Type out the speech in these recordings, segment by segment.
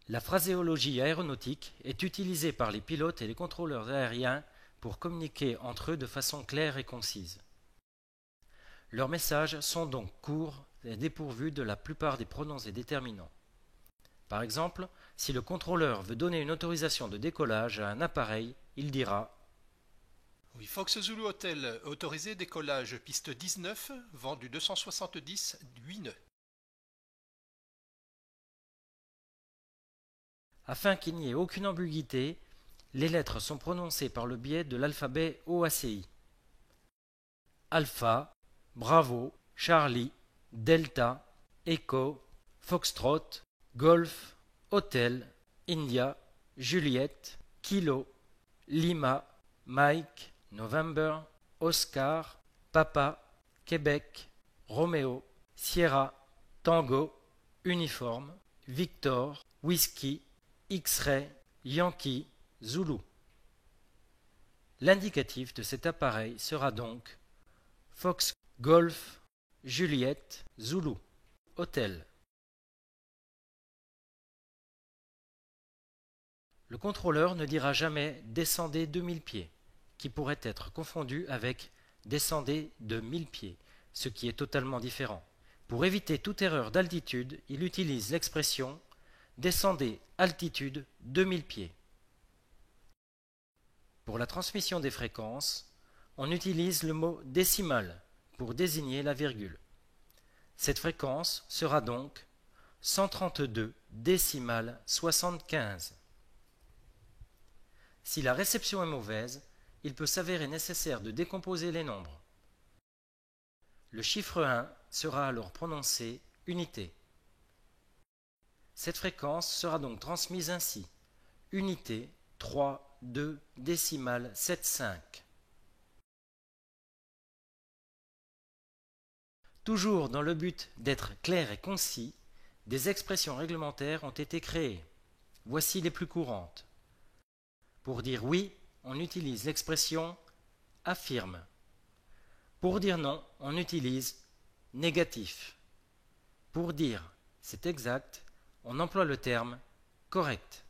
La phraséologie aéronautique est utilisée par les pilotes et les contrôleurs aériens pour communiquer entre eux de façon claire et concise. Leurs messages sont donc courts et dépourvus de la plupart des pronoms et déterminants. Par exemple, si le contrôleur veut donner une autorisation de décollage à un appareil, il dira Oui, Fox Zulu Hotel, autorisé décollage piste 19, vent du 270, 8 nœuds. Afin qu'il n'y ait aucune ambiguïté, les lettres sont prononcées par le biais de l'alphabet OACI. Alpha, Bravo, Charlie, Delta, Echo, Foxtrot, Golf, Hotel, India, Juliette, Kilo, Lima, Mike, November, Oscar, Papa, Québec, Romeo, Sierra, Tango, Uniforme, Victor, Whisky, X-Ray, Yankee, Zulu. L'indicatif de cet appareil sera donc Fox Golf Juliette Zulu Hotel. Le contrôleur ne dira jamais descendez 2000 pieds, qui pourrait être confondu avec descendez de 1000 pieds, ce qui est totalement différent. Pour éviter toute erreur d'altitude, il utilise l'expression descendez altitude 2000 pieds. Pour la transmission des fréquences, on utilise le mot décimal pour désigner la virgule. Cette fréquence sera donc 132 décimales 75. Si la réception est mauvaise, il peut s'avérer nécessaire de décomposer les nombres. Le chiffre 1 sera alors prononcé unité. Cette fréquence sera donc transmise ainsi. Unité 3, 2, décimale 7, 5. Toujours dans le but d'être clair et concis, des expressions réglementaires ont été créées. Voici les plus courantes. Pour dire oui, on utilise l'expression affirme. Pour dire non, on utilise négatif. Pour dire c'est exact, on emploie le terme correct.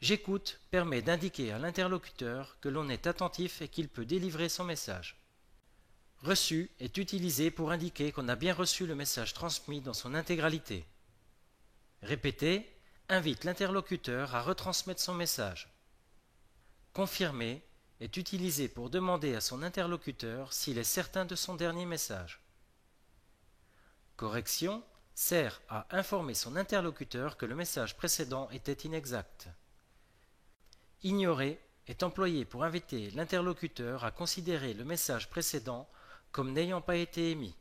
J'écoute permet d'indiquer à l'interlocuteur que l'on est attentif et qu'il peut délivrer son message. Reçu est utilisé pour indiquer qu'on a bien reçu le message transmis dans son intégralité. Répéter invite l'interlocuteur à retransmettre son message. Confirmer est utilisé pour demander à son interlocuteur s'il est certain de son dernier message. Correction sert à informer son interlocuteur que le message précédent était inexact. Ignorer est employé pour inviter l'interlocuteur à considérer le message précédent comme n'ayant pas été émis.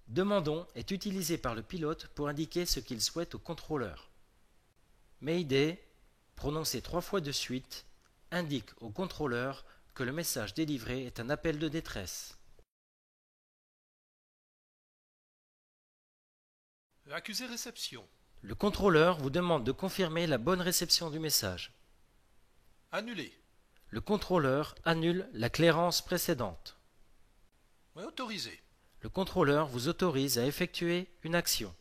Demandons est utilisé par le pilote pour indiquer ce qu'il souhaite au contrôleur. Mayday, prononcé 3 fois de suite, indique au contrôleur que le message délivré est un appel de détresse. Accusé réception. Le contrôleur vous demande de confirmer la bonne réception du message. Annulé. Le contrôleur annule la clairance précédente. Oui, autorisé. Le contrôleur vous autorise à effectuer une action.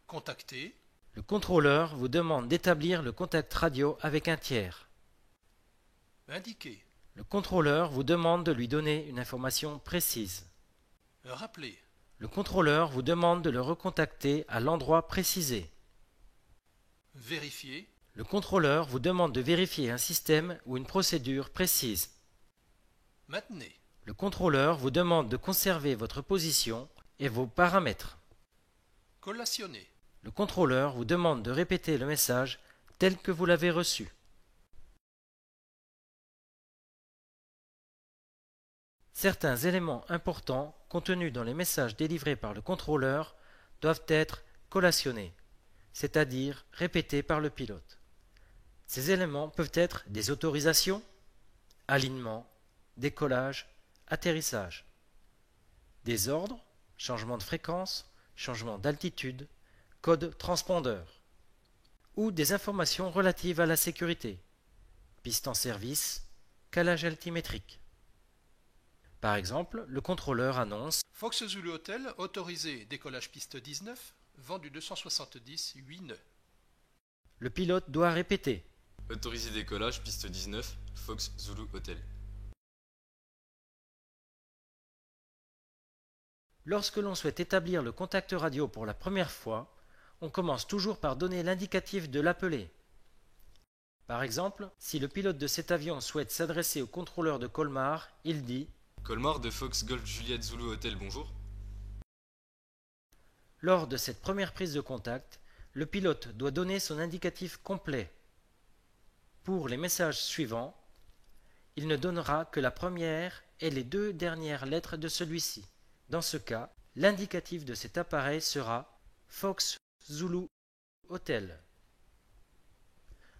Contacté. Le contrôleur vous demande d'établir le contact radio avec un tiers. Indiqué. Le contrôleur vous demande de lui donner une information précise. Rappelé. Le contrôleur vous demande de le recontacter à l'endroit précisé. Vérifié. Le contrôleur vous demande de vérifier un système ou une procédure précise. Maintenez. Le contrôleur vous demande de conserver votre position et vos paramètres. Collationné. Le contrôleur vous demande de répéter le message tel que vous l'avez reçu. Certains éléments importants contenus dans les messages délivrés par le contrôleur doivent être collationnés, c'est-à-dire répétés par le pilote. Ces éléments peuvent être des autorisations, alignement, décollage, atterrissage, des ordres, changement de fréquence, changement d'altitude, code transpondeur, ou des informations relatives à la sécurité, piste en service, calage altimétrique. Par exemple, le contrôleur annonce Fox Zulu Hotel, autorisé décollage piste 19, vent du 270, 8 nœuds. le pilote doit répéter. Autorisé décollage, piste 19, Fox Zulu Hotel. Lorsque l'on souhaite établir le contact radio pour la première fois, on commence toujours par donner l'indicatif de l'appelé. Par exemple, si le pilote de cet avion souhaite s'adresser au contrôleur de Colmar, il dit Colmar de Fox Golf Juliette Zulu Hotel, bonjour. Lors de cette première prise de contact, le pilote doit donner son indicatif complet. Pour les messages suivants, il ne donnera que la première et les 2 dernières lettres de celui-ci. Dans ce cas, l'indicatif de cet appareil sera Fox Zulu Hotel.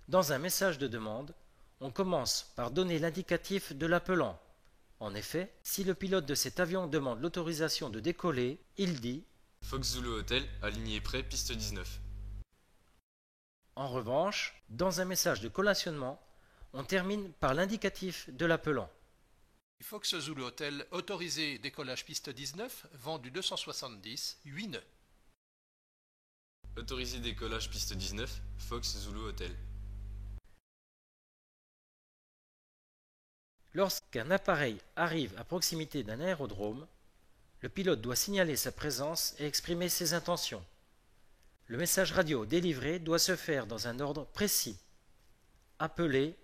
Dans un message de demande, on commence par donner l'indicatif de l'appelant. En effet, si le pilote de cet avion demande l'autorisation de décoller, il dit Fox Zulu Hotel, aligné prêt, piste 19. En revanche, dans un message de collationnement, on termine par l'indicatif de l'appelant. Fox Zulu Hotel, autorisé décollage piste 19, vent du 270, 8 nœuds. Autorisé décollage, piste 19, Fox Zulu Hotel. Lorsqu'un appareil arrive à proximité d'un aérodrome, le pilote doit signaler sa présence et exprimer ses intentions. Le message radio délivré doit se faire dans un ordre précis. Appelé,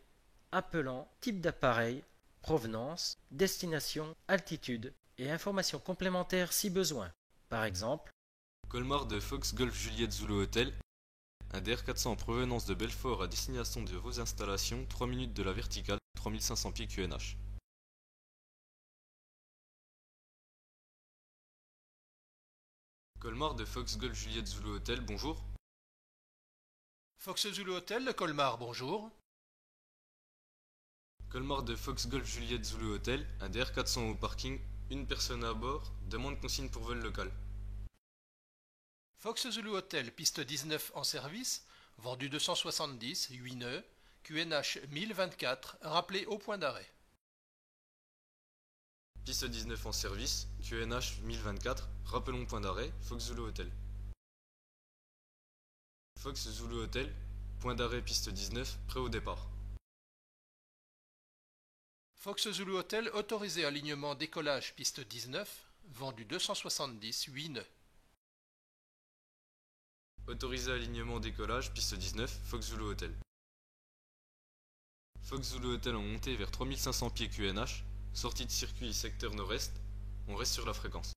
appelant, type d'appareil, provenance, destination, altitude et informations complémentaires si besoin. Par exemple, Colmar de Fox Golf Juliette Zulu Hotel. Un DR400 en provenance de Belfort à destination de vos installations, 3 minutes de la verticale, 3500 pieds QNH. Colmar de Fox Golf Juliette Zulu Hotel, bonjour. Fox Zulu Hotel, de Colmar, bonjour. Colmar de Fox Golf Juliette Zulu Hotel, un DR400 au parking, une personne à bord, demande consigne pour vol local. Fox Zulu Hotel, piste 19 en service, vent du 270, 8 nœuds, QNH 1024, rappelé au point d'arrêt. Piste 19 en service, QNH 1024, rappelons point d'arrêt, Fox Zulu Hotel. Fox Zulu Hotel, point d'arrêt piste 19, prêt au départ. Fox Zulu Hotel, autorisé alignement décollage piste 19, vent du 270, 8 nœuds. Autorisé alignement décollage, piste 19, Fox Zulu Hotel. Fox Zulu Hotel en montée vers 3500 pieds QNH, sortie de circuit secteur nord-est, on reste sur la fréquence.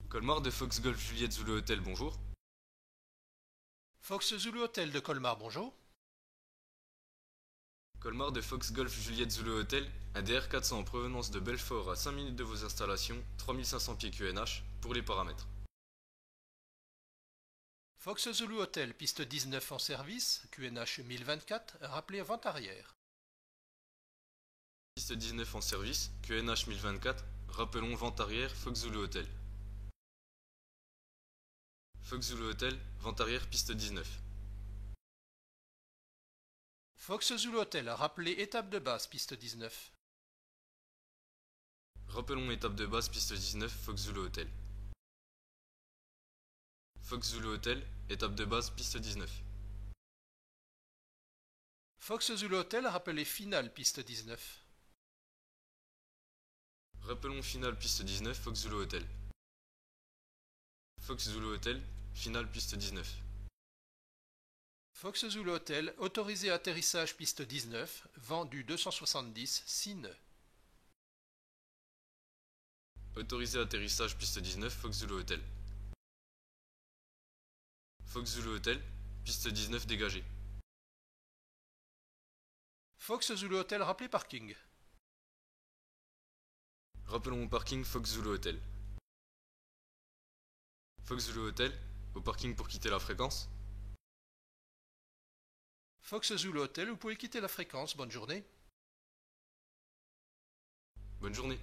Colmar de Fox Golf Juliette Zulu Hotel, bonjour. Fox Zulu Hotel de Colmar, bonjour. Colmar de Fox Golf Juliette Zulu Hotel, un DR400 en provenance de Belfort à 5 minutes de vos installations, 3500 pieds QNH, pour les paramètres. Fox Zulu Hotel, piste 19 en service, QNH 1024, rappelé vent arrière. Piste 19 en service, QNH 1024, rappelons vent arrière, Fox Zulu Hotel. Fox Zulu Hotel, vent arrière, piste 19. Fox Zulu Hotel, rappelé étape de base, piste 19. Rappelons étape de base, piste 19, Fox Zulu Hotel. Fox Zulu Hotel, étape de base, piste 19. Fox Zulu Hotel, rappelé finale, piste 19. Rappelons finale, piste 19, Fox Zulu Hotel. Fox Zulu Hotel, finale, piste 19. Fox Zulu Hotel, autorisé atterrissage piste 19, vent du 270, 6 nœuds. Autorisé atterrissage, piste 19, Fox Zulu Hotel. Fox Zulu Hotel, piste 19 dégagée. Fox Zulu Hotel, rappelé parking. Rappelons au parking Fox Zulu Hotel. Fox Zulu Hotel, au parking pour quitter la fréquence. Fox Zulu Hotel, vous pouvez quitter la fréquence, bonne journée. Bonne journée.